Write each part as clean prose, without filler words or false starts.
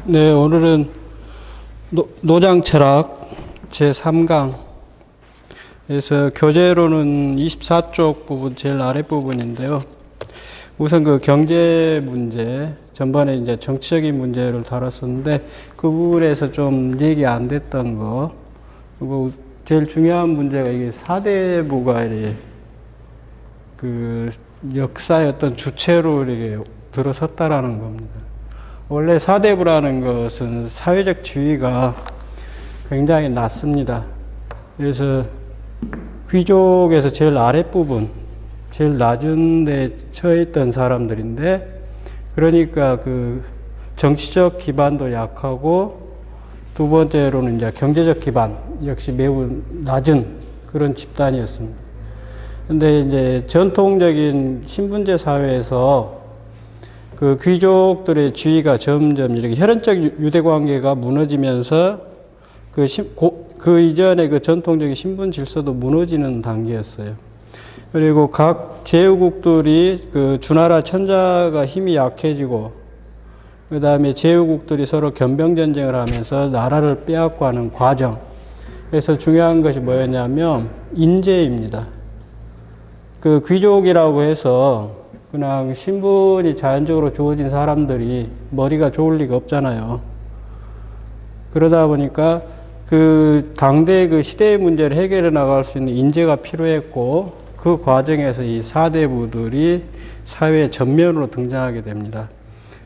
네, 오늘은 노장 철학 제3강. 그래서 교재로는 24쪽 부분, 제일 아랫부분인데요. 우선 그 경제 문제, 전반에 이제 정치적인 문제를 다뤘었는데, 그 부분에서 좀 얘기 안 됐던 거, 그리고 제일 중요한 문제가 이게 사대부가 그 역사의 어떤 주체로 이렇게 들어섰다라는 겁니다. 원래 사대부라는 것은 사회적 지위가 굉장히 낮습니다. 그래서 귀족에서 제일 아랫부분, 제일 낮은 데 처해 있던 사람들인데, 그러니까 그 정치적 기반도 약하고, 두 번째로는 이제 경제적 기반 역시 매우 낮은 그런 집단이었습니다. 근데 이제 전통적인 신분제 사회에서 그 귀족들의 지위가 점점 이렇게 혈연적 유대 관계가 무너지면서 그 이전에 그 전통적인 신분 질서도 무너지는 단계였어요. 그리고 각 제후국들이 그 주나라 천자가 힘이 약해지고, 그 다음에 제후국들이 서로 견병전쟁을 하면서 나라를 빼앗고 하는 과정. 그래서 중요한 것이 뭐였냐면 인재입니다. 그 귀족이라고 해서 그냥 신분이 자연적으로 주어진 사람들이 머리가 좋을 리가 없잖아요. 그러다 보니까 그 당대 그 시대의 문제를 해결해 나갈 수 있는 인재가 필요했고, 그 과정에서 이 사대부들이 사회 전면으로 등장하게 됩니다.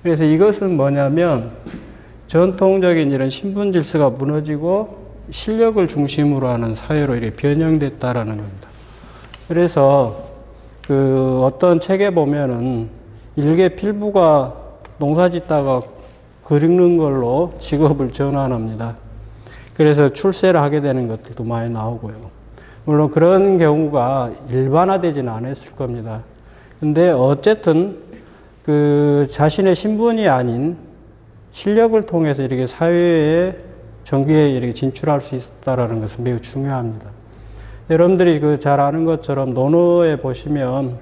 그래서 이것은 뭐냐면 전통적인 이런 신분 질서가 무너지고 실력을 중심으로 하는 사회로 이렇게 변형됐다라는 겁니다. 그래서 그 어떤 책에 보면은 일개 필부가 농사 짓다가 글 읽는 걸로 직업을 전환합니다. 그래서 출세를 하게 되는 것들도 많이 나오고요. 물론 그런 경우가 일반화되지는 않았을 겁니다. 근데 어쨌든 그 자신의 신분이 아닌 실력을 통해서 이렇게 사회의 정기에 이렇게 진출할 수 있다라는 것은 매우 중요합니다. 여러분들이 그 잘 아는 것처럼 논어에 보시면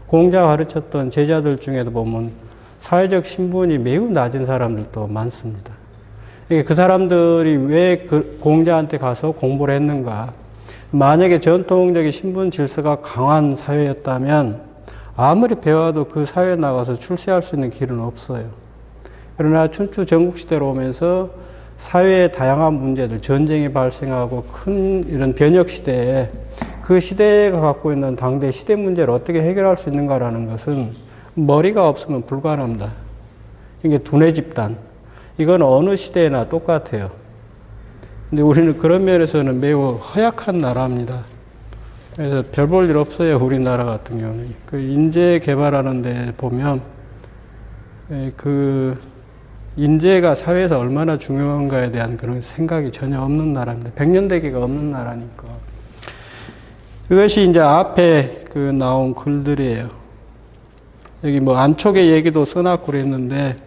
공자 가르쳤던 제자들 중에도 보면 사회적 신분이 매우 낮은 사람들도 많습니다. 그 사람들이 왜 그 공자한테 가서 공부를 했는가? 만약에 전통적인 신분 질서가 강한 사회였다면 아무리 배워도 그 사회에 나가서 출세할 수 있는 길은 없어요. 그러나 춘추 전국시대로 오면서 사회의 다양한 문제들, 전쟁이 발생하고 큰 이런 변혁 시대에 그 시대가 갖고 있는 당대 시대 문제를 어떻게 해결할 수 있는가라는 것은 머리가 없으면 불가능합니다. 이게 두뇌 집단. 이건 어느 시대나 똑같아요. 근데 우리는 그런 면에서는 매우 허약한 나라입니다. 그래서 별 볼 일 없어요, 우리나라 같은 경우는. 그 인재 개발하는 데 보면 그 인재가 사회에서 얼마나 중요한가에 대한 그런 생각이 전혀 없는 나라입니다. 백년대계가 없는 나라니까. 그것이 이제 앞에 그 나온 글들이에요. 여기 뭐 안촉의 얘기도 써놨고 그랬는데,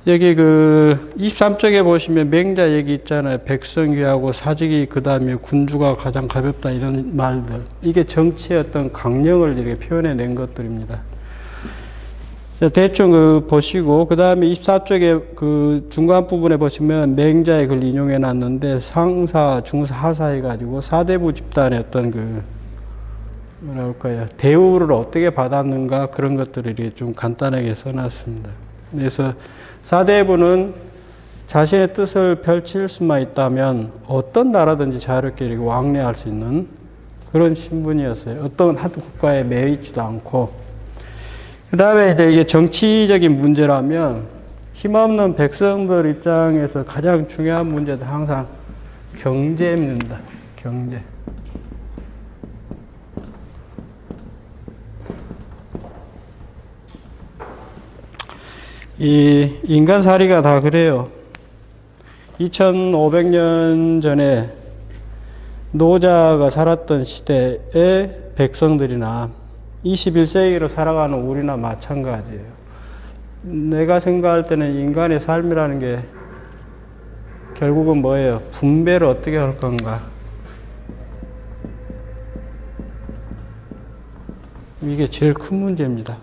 여기 그 23쪽에 보시면 맹자 얘기 있잖아요. 백성귀하고 사직이 그 다음에 군주가 가장 가볍다 이런 말들. 이게 정치의 어떤 강령을 이렇게 표현해 낸 것들입니다. 대충 그 보시고, 그 다음에 24쪽에 그 중간 부분에 보시면 맹자의 글 인용해 놨는데, 상사, 중사, 하사 해가지고 사대부 집단의 어떤 그 뭐랄까요, 대우를 어떻게 받았는가 그런 것들을 이렇게 좀 간단하게 써놨습니다. 그래서 사대부는 자신의 뜻을 펼칠 수만 있다면 어떤 나라든지 자유롭게 이렇게 왕래할 수 있는 그런 신분이었어요. 어떤 한 국가에 매여 있지도 않고. 그 다음에 이제 이게 정치적인 문제라면 힘없는 백성들 입장에서 가장 중요한 문제는 항상 경제입니다. 경제. 이 인간살이가 다 그래요. 2500년 전에 노자가 살았던 시대의 백성들이나 21세기로 살아가는 우리나 마찬가지예요. 내가 생각할 때는 인간의 삶이라는 게 결국은 뭐예요? 분배를 어떻게 할 건가? 이게 제일 큰 문제입니다.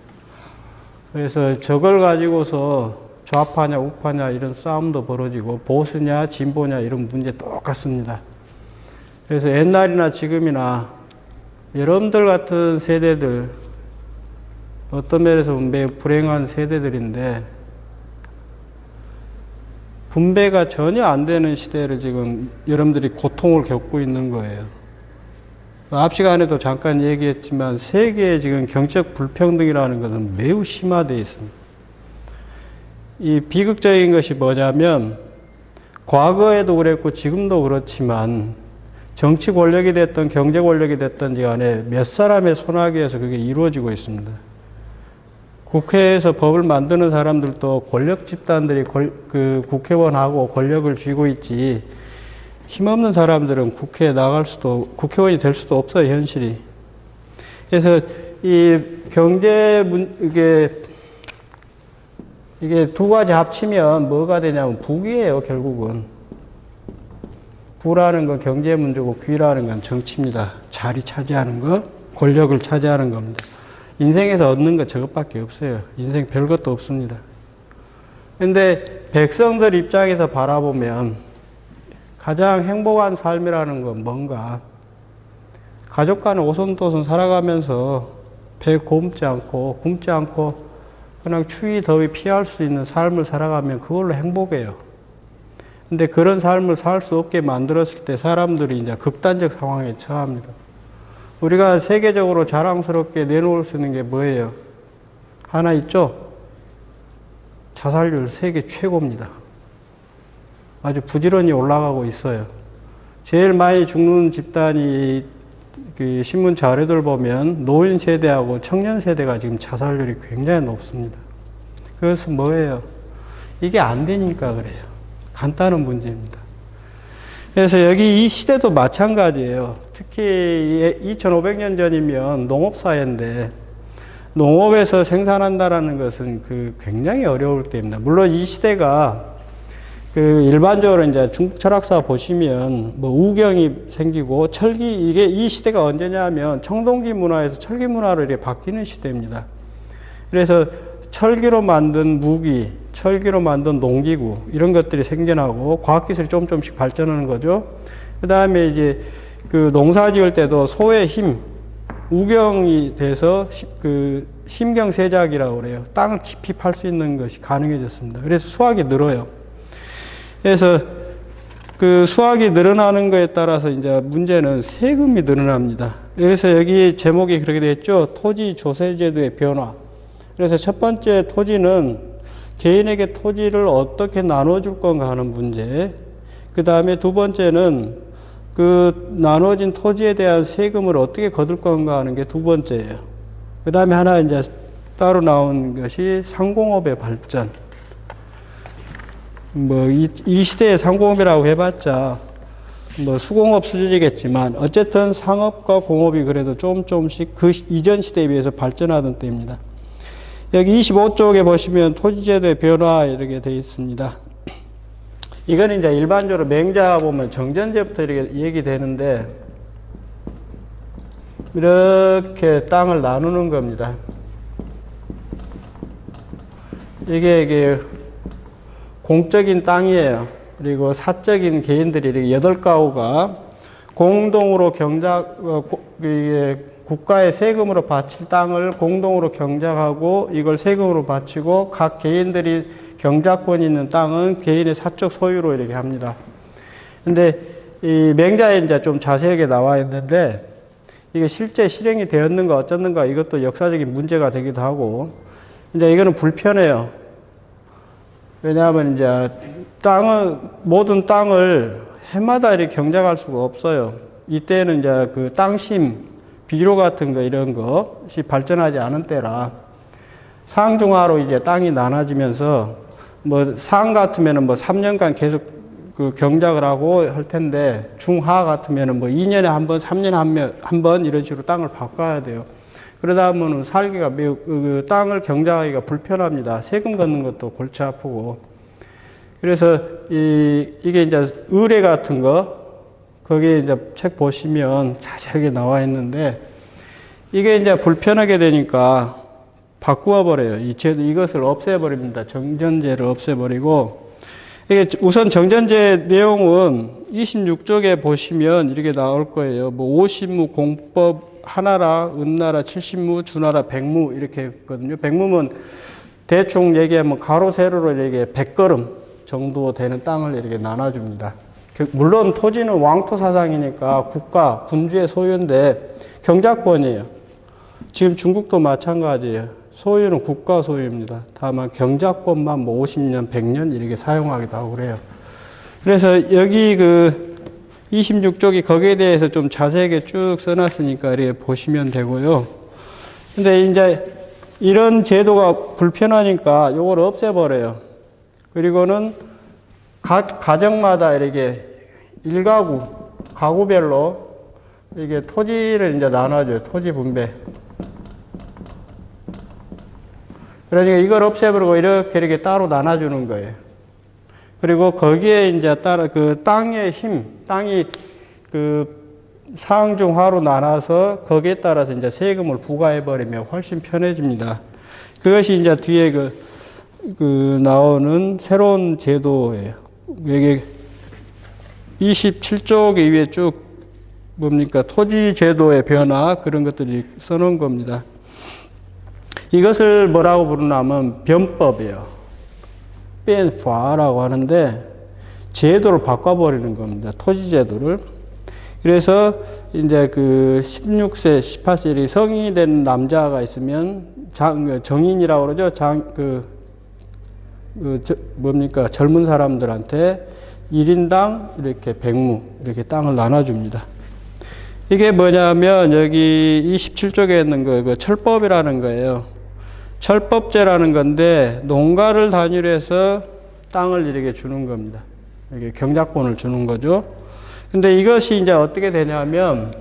그래서 저걸 가지고서 좌파냐 우파냐 이런 싸움도 벌어지고 보수냐 진보냐 이런 문제 똑같습니다. 그래서 옛날이나 지금이나 여러분들 같은 세대들 어떤 면에서 보면 매우 불행한 세대들인데 분배가 전혀 안 되는 시대를 지금 여러분들이 고통을 겪고 있는 거예요. 앞 시간에도 잠깐 얘기했지만 세계의 지금 경제적 불평등이라는 것은 매우 심화되어 있습니다. 이 비극적인 것이 뭐냐면 과거에도 그랬고 지금도 그렇지만 정치 권력이 됐든 경제 권력이 됐든 간에 몇 사람의 손아귀에서 그게 이루어지고 있습니다. 국회에서 법을 만드는 사람들도 권력 집단들이 그 국회의원하고 권력을 쥐고 있지 힘없는 사람들은 국회에 나갈 수도 국회의원이 될 수도 없어요, 현실이. 그래서 이 이게 두 가지 합치면 뭐가 되냐면 북이에요, 결국은. 부라는 건 경제 문제고 귀라는 건 정치입니다. 자리 차지하는 거, 권력을 차지하는 겁니다. 인생에서 얻는 거 저것밖에 없어요. 인생 별것도 없습니다. 근데 백성들 입장에서 바라보면 가장 행복한 삶이라는 건 뭔가 가족 간에 오손도손 살아가면서 배 굶지 않고 그냥 추위 더위 피할 수 있는 삶을 살아가면 그걸로 행복해요. 근데 그런 삶을 살 수 없게 만들었을 때 사람들이 이제 극단적 상황에 처합니다. 우리가 세계적으로 자랑스럽게 내놓을 수 있는 게 뭐예요? 하나 있죠? 자살률 세계 최고입니다. 아주 부지런히 올라가고 있어요. 제일 많이 죽는 집단이 그 신문 자료들 보면 노인 세대하고 청년 세대가 지금 자살률이 굉장히 높습니다. 그것은 뭐예요? 이게 안 되니까 그래요. 간단한 문제입니다. 그래서 여기 이 시대도 마찬가지예요. 특히 2500년 전이면 농업사회인데 농업에서 생산한다라는 것은 굉장히 어려울 때입니다. 물론 이 시대가 일반적으로 이제 중국 철학사 보시면 뭐 우경이 생기고 이게 이 시대가 언제냐면 청동기 문화에서 철기 문화로 이렇게 바뀌는 시대입니다. 그래서 철기로 만든 무기, 철기로 만든 농기구 이런 것들이 생겨나고 과학기술이 조금씩 발전하는 거죠. 그 다음에 이제 농사 지을 때도 소의 힘, 우경이 돼서 심경세작이라고 그래요. 땅을 깊이 팔 수 있는 것이 가능해졌습니다. 그래서 수확이 늘어요. 그래서 수확이 늘어나는 것에 따라서 이제 문제는 세금이 늘어납니다. 그래서 여기 제목이 그렇게 되어 있죠. 토지 조세제도의 변화. 그래서 첫 번째 토지는 개인에게 토지를 어떻게 나눠줄 건가 하는 문제. 그 다음에 두 번째는 나눠진 토지에 대한 세금을 어떻게 거둘 건가 하는 게 두 번째예요. 그 다음에 하나 이제 따로 나온 것이 상공업의 발전. 이 시대의 상공업이라고 해봤자 수공업 수준이겠지만 어쨌든 상업과 공업이 그래도 조금씩 그 이전 시대에 비해서 발전하던 때입니다. 여기 25쪽에 보시면 토지제도의 변화 이렇게 되어 있습니다. 이건 이제 일반적으로 맹자 보면 정전제부터 이렇게 얘기되는데 이렇게 땅을 나누는 겁니다. 이게 공적인 땅이에요. 그리고 사적인 개인들이 이렇게 8가구가 공동으로 국가의 세금으로 바칠 땅을 공동으로 경작하고 이걸 세금으로 바치고 각 개인들이 경작권이 있는 땅은 개인의 사적 소유로 이렇게 합니다. 근데 이 맹자에 이제 좀 자세하게 나와 있는데 이게 실제 실행이 되었는가 어쩌는가 이것도 역사적인 문제가 되기도 하고 이제 이거는 불편해요. 왜냐하면 이제 모든 땅을 해마다 이렇게 경작할 수가 없어요. 이때는 이제 땅심, 비료 같은 거 이런 것이 발전하지 않은 때라 상중하로 이제 땅이 나눠지면서 상 같으면은 3년간 계속 경작을 하고 할 텐데 중하 같으면은 2년에 한 번, 3년에 한 번 이런 식으로 땅을 바꿔야 돼요. 그러다 보면 살기가 매우 땅을 경작하기가 불편합니다. 세금 걷는 것도 골치 아프고. 그래서 이게 이제 의뢰 같은 거 거기에 이제 책 보시면 자세하게 나와 있는데 이게 이제 불편하게 되니까 바꾸어 버려요. 이 제도 이것을 없애버립니다. 정전제를 없애버리고 이게 우선 정전제 내용은 26쪽에 보시면 이렇게 나올 거예요. 뭐 50무 공법 하나라, 은나라, 70무, 주나라, 100무 이렇게 했거든요. 100무면 대충 얘기하면 가로 세로로 얘기해 100걸음 정도 되는 땅을 이렇게 나눠줍니다. 물론 토지는 왕토 사상이니까 국가, 군주의 소유인데 경작권이에요. 지금 중국도 마찬가지예요. 소유는 국가 소유입니다. 다만 경작권만 뭐 50년, 100년 이렇게 사용하기도 하고 그래요. 그래서 여기 그 26쪽이 거기에 대해서 좀 자세하게 쭉 써놨으니까 이렇게 보시면 되고요. 근데 이제 이런 제도가 불편하니까 요걸 없애버려요. 그리고는 각 가정마다 이렇게 일가구, 가구별로 이게 토지를 이제 나눠줘요. 토지 분배. 그러니까 이걸 없애버리고 이렇게 따로 나눠주는 거예요. 그리고 거기에 이제 따라 그 땅의 힘, 땅이 그 상중하로 나눠서 거기에 따라서 이제 세금을 부과해버리면 훨씬 편해집니다. 그것이 이제 뒤에 그 나오는 새로운 제도예요. 여기 27쪽 위에 쭉 뭡니까? 토지 제도의 변화 그런 것들이 써놓은 겁니다. 이것을 뭐라고 부르냐면 변법이에요. 변화라고 하는데 제도를 바꿔버리는 겁니다. 토지 제도를. 그래서 이제 그 16세, 18세 성인이 된 남자가 있으면 정인이라고 그러죠. 뭡니까? 젊은 사람들한테 1인당 이렇게 100무 이렇게 땅을 나눠줍니다. 이게 뭐냐면 여기 27쪽에 있는 그 철법이라는 거예요. 철법제라는 건데 농가를 단위로 해서 땅을 이렇게 주는 겁니다. 이렇게 경작권을 주는 거죠. 근데 이것이 이제 어떻게 되냐면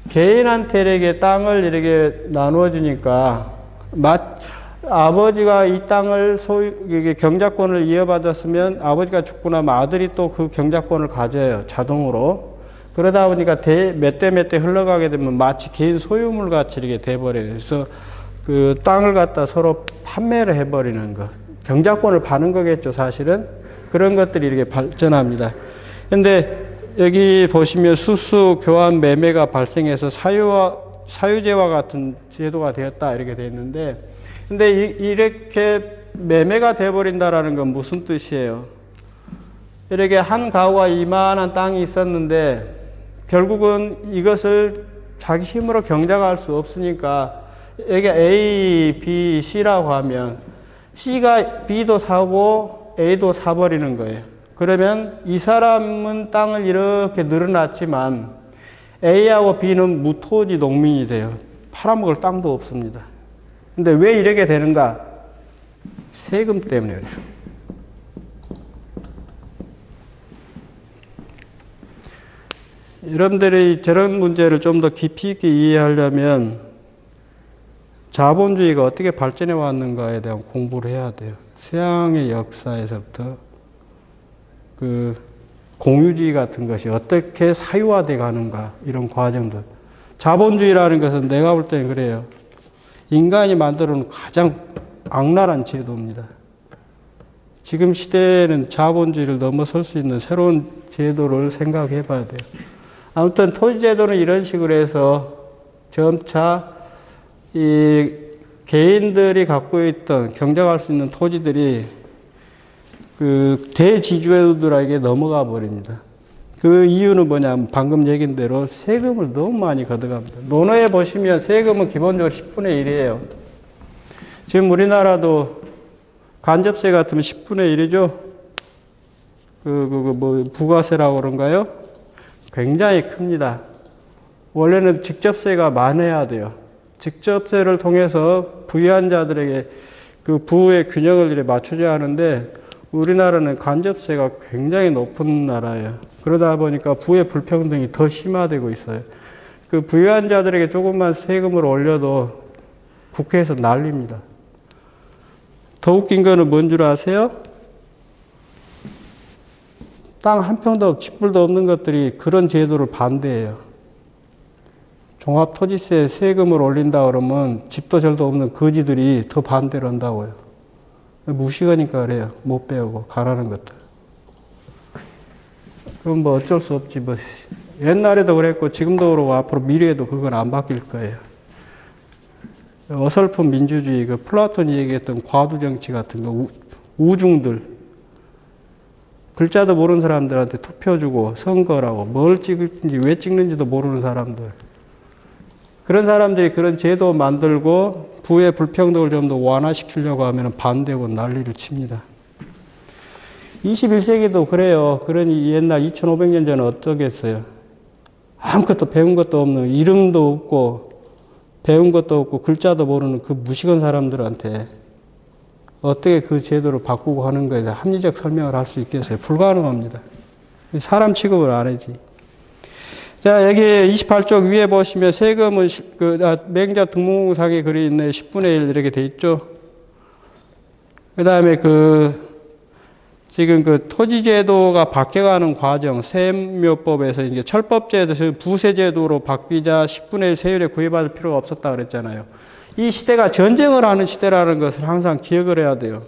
개인한테 이렇게 땅을 이렇게 나누어 주니까 아버지가 이 땅을 이게 경작권을 이어받았으면 아버지가 죽고 나면 아들이 또 그 경작권을 가져요. 자동으로. 그러다 보니까 몇 대 몇 대 흘러가게 되면 마치 개인 소유물 같이 이렇게 돼버려요. 그래서 그 땅을 갖다 서로 판매를 해버리는 거. 경작권을 파는 거겠죠, 사실은. 그런 것들이 이렇게 발전합니다. 근데 여기 보시면 수수, 교환, 매매가 발생해서 사유제와 같은 제도가 되었다 이렇게 되어 있는데 근데 이렇게 매매가 돼버린다라는 건 무슨 뜻이에요? 이렇게 한 가구가 이만한 땅이 있었는데 결국은 이것을 자기 힘으로 경작할 수 없으니까 여기 A, B, C라고 하면 C가 B도 사고 A도 사버리는 거예요. 그러면 이 사람은 땅을 이렇게 늘어놨지만 A하고 B는 무토지 농민이 돼요. 팔아먹을 땅도 없습니다. 근데 왜 이렇게 되는가? 세금 때문에 그래요. 여러분들이 저런 문제를 좀 더 깊이 있게 이해하려면 자본주의가 어떻게 발전해 왔는가에 대한 공부를 해야 돼요. 서양의 역사에서부터 그 공유주의 같은 것이 어떻게 사유화돼 가는가 이런 과정들. 자본주의라는 것은 내가 볼 때는 그래요. 인간이 만들어 놓은 가장 악랄한 제도입니다. 지금 시대에는 자본주의를 넘어설 수 있는 새로운 제도를 생각해 봐야 돼요. 아무튼 토지제도는 이런 식으로 해서 점차 이 개인들이 갖고 있던 경작할 수 있는 토지들이 그 대지주들에게 넘어가 버립니다. 그 이유는 뭐냐면 방금 얘기한 대로 세금을 너무 많이 걷어갑니다. 논어에 보시면 세금은 기본적으로 10분의 1이에요. 지금 우리나라도 간접세 같으면 10분의 1이죠. 뭐 부가세라고 그런가요? 굉장히 큽니다. 원래는 직접세가 많아야 돼요. 직접세를 통해서 부유한 자들에게 그 부의 균형을 이렇게 맞춰줘야 하는데 우리나라는 간접세가 굉장히 높은 나라예요. 그러다 보니까 부의 불평등이 더 심화되고 있어요. 그 부유한 자들에게 조금만 세금을 올려도 국회에서 난립니다. 더 웃긴 거는 뭔 줄 아세요? 땅 한 평도 쥐뿔도 없는 것들이 그런 제도를 반대해요. 종합토지세 세금을 올린다 그러면 집도 절도 없는 거지들이 더 반대를 한다고요. 무식하니까 그래요. 못 배우고 가라는 것들. 그럼 뭐 어쩔 수 없지. 뭐 옛날에도 그랬고 지금도 그러고 앞으로 미래에도 그건 안 바뀔 거예요. 어설픈 민주주의, 그 플라톤이 얘기했던 과두 정치 같은 거, 우중들, 글자도 모르는 사람들한테 투표 주고 선거라고 뭘 찍을지 왜 찍는지도 모르는 사람들. 그런 사람들이 그런 제도 만들고 부의 불평등을 좀 더 완화시키려고 하면 반대고 난리를 칩니다. 21세기도 그래요. 그러니 옛날 2500년 전에 어쩌겠어요. 아무것도 배운 것도 없는, 이름도 없고 배운 것도 없고 글자도 모르는 그 무식한 사람들한테 어떻게 그 제도를 바꾸고 하는 거에 대해 합리적 설명을 할 수 있겠어요? 불가능합니다. 사람 취급을 안 하지. 자, 여기 28쪽 위에 보시면 세금은 맹자 등록상에 글이 있네. 10분의 1 이렇게 돼 있죠. 그 다음에 지금 토지제도가 바뀌어가는 과정, 세무법에서 이제 철법제에서 부세제도로 바뀌자 10분의 1 세율에 구애받을 필요가 없었다 그랬잖아요. 이 시대가 전쟁을 하는 시대라는 것을 항상 기억을 해야 돼요.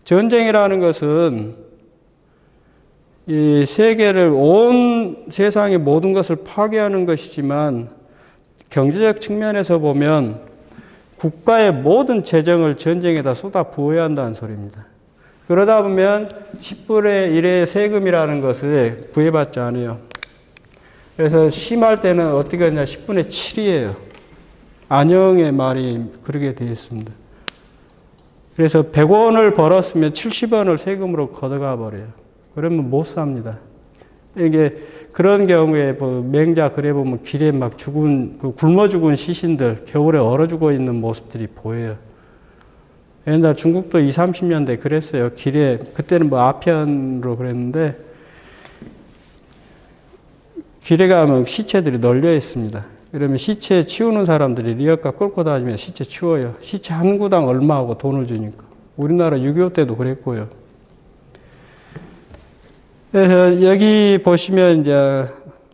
전쟁이라는 것은 이 세계를 온 세상의 모든 것을 파괴하는 것이지만 경제적 측면에서 보면 국가의 모든 재정을 전쟁에다 쏟아 부어야 한다는 소리입니다. 그러다 보면 10분의 1의 세금이라는 것을 구애받지 않아요. 그래서 심할 때는 어떻게 하냐 10분의 7이에요. 안영의 말이 그렇게 되어 있습니다. 그래서 100원을 벌었으면 70원을 세금으로 걷어가 버려요. 그러면 못 삽니다. 이게 그런 경우에 맹자 글에 보면 길에 막 굶어 죽은 시신들, 겨울에 얼어 죽어 있는 모습들이 보여요. 옛날 중국도 20, 30년대 그랬어요. 길에, 그때는 아편으로 그랬는데, 길에 가면 시체들이 널려 있습니다. 그러면 시체 치우는 사람들이 리어카 끌고 다니면 시체 치워요. 시체 한 구당 얼마 하고 돈을 주니까. 우리나라 6.25 때도 그랬고요. 그래서 여기 보시면 이제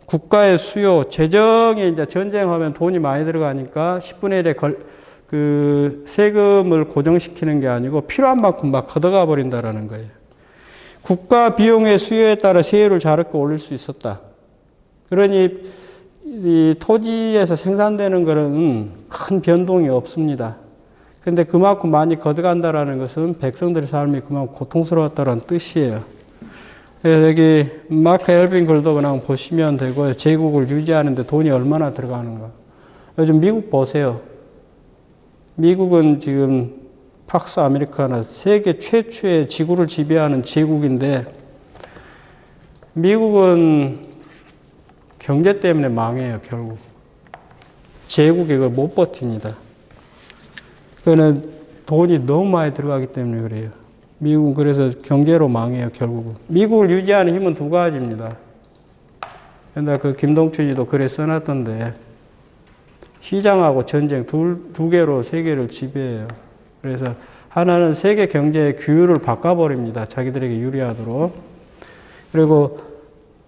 국가의 수요, 재정에 이제 전쟁하면 돈이 많이 들어가니까 10분의 1의 세금을 고정시키는 게 아니고 필요한 만큼 막 걷어가 버린다라는 거예요. 국가 비용의 수요에 따라 세율을 자르게 올릴 수 있었다. 그러니 이 토지에서 생산되는 것은 큰 변동이 없습니다. 그런데 그만큼 많이 걷어간다라는 것은 백성들의 삶이 그만큼 고통스러웠다는 뜻이에요. 그래서 여기 마크 엘빈 글도 그냥 보시면 되고요. 제국을 유지하는데 돈이 얼마나 들어가는가. 요즘 미국 보세요. 미국은 지금 팍스 아메리카나 세계 최초의 지구를 지배하는 제국인데 미국은 경제 때문에 망해요, 결국. 제국이 그걸 못 버팁니다. 그거는 돈이 너무 많이 들어가기 때문에 그래요. 미국은 그래서 경제로 망해요, 결국은. 미국을 유지하는 힘은 두 가지입니다. 옛날 김동춘이도 글에 써놨던데, 시장하고 전쟁 두 개로 세계를 지배해요. 그래서 하나는 세계 경제의 규율을 바꿔버립니다. 자기들에게 유리하도록. 그리고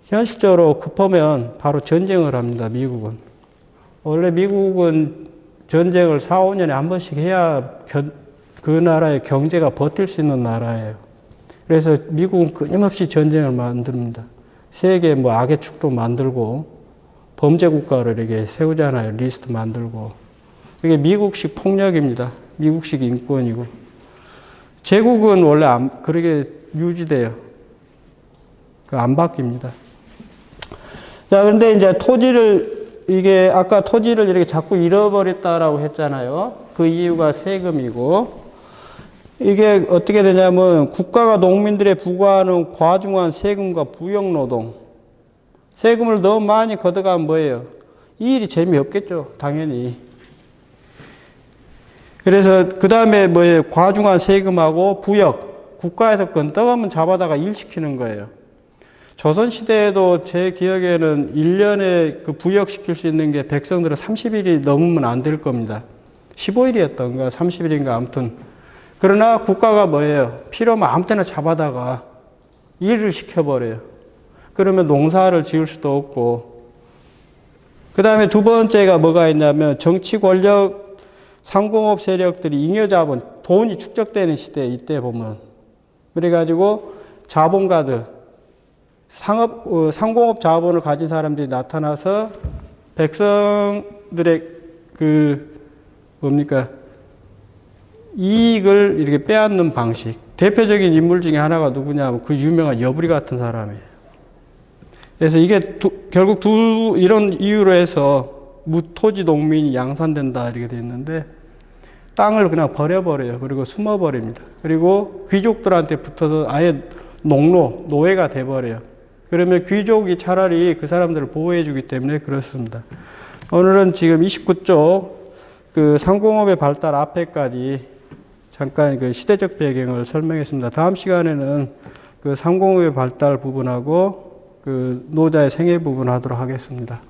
현실적으로 급하면 바로 전쟁을 합니다, 미국은. 원래 미국은 전쟁을 4, 5년에 한 번씩 해야 그 나라의 경제가 버틸 수 있는 나라예요. 그래서 미국은 끊임없이 전쟁을 만듭니다. 세계 악의 축도 만들고 범죄 국가를 이렇게 세우잖아요. 리스트 만들고. 이게 미국식 폭력입니다. 미국식 인권이고. 제국은 원래 그렇게 유지돼요. 안 바뀝니다. 자, 그런데 이제 이게 아까 토지를 이렇게 자꾸 잃어버렸다라고 했잖아요. 그 이유가 세금이고. 이게 어떻게 되냐면 국가가 농민들에 부과하는 과중한 세금과 부역노동. 세금을 너무 많이 걷어가면 뭐예요? 이 일이 재미없겠죠. 당연히. 그래서 그 다음에 뭐예요? 과중한 세금하고 부역. 국가에서 건떡하면 잡아다가 일시키는 거예요. 조선시대에도 제 기억에는 1년에 부역시킬 수 있는 게 백성들은 30일이 넘으면 안 될 겁니다. 15일이었던가 30일인가 아무튼. 그러나 국가가 뭐예요? 필요하면 아무 때나 잡아다가 일을 시켜버려요. 그러면 농사를 지을 수도 없고 그 다음에 두 번째가 뭐가 있냐면 정치 권력, 상공업 세력들이 잉여자본, 돈이 축적되는 시대, 이때 보면. 그래가지고 자본가들, 상공업 자본을 가진 사람들이 나타나서 백성들의 이익을 이렇게 빼앗는 방식. 대표적인 인물 중에 하나가 누구냐면 그 유명한 여부리 같은 사람이에요. 그래서 이게 결국 이런 이유로 해서 무토지 농민이 양산된다 이렇게 돼 있는데 땅을 그냥 버려버려요. 그리고 숨어버립니다. 그리고 귀족들한테 붙어서 아예 노예가 돼버려요. 그러면 귀족이 차라리 그 사람들을 보호해주기 때문에 그렇습니다. 오늘은 지금 29쪽 그 상공업의 발달 앞에까지 잠깐 그 시대적 배경을 설명했습니다. 다음 시간에는 그 상공업의 발달 부분하고 그 노자의 생애 부분 하도록 하겠습니다.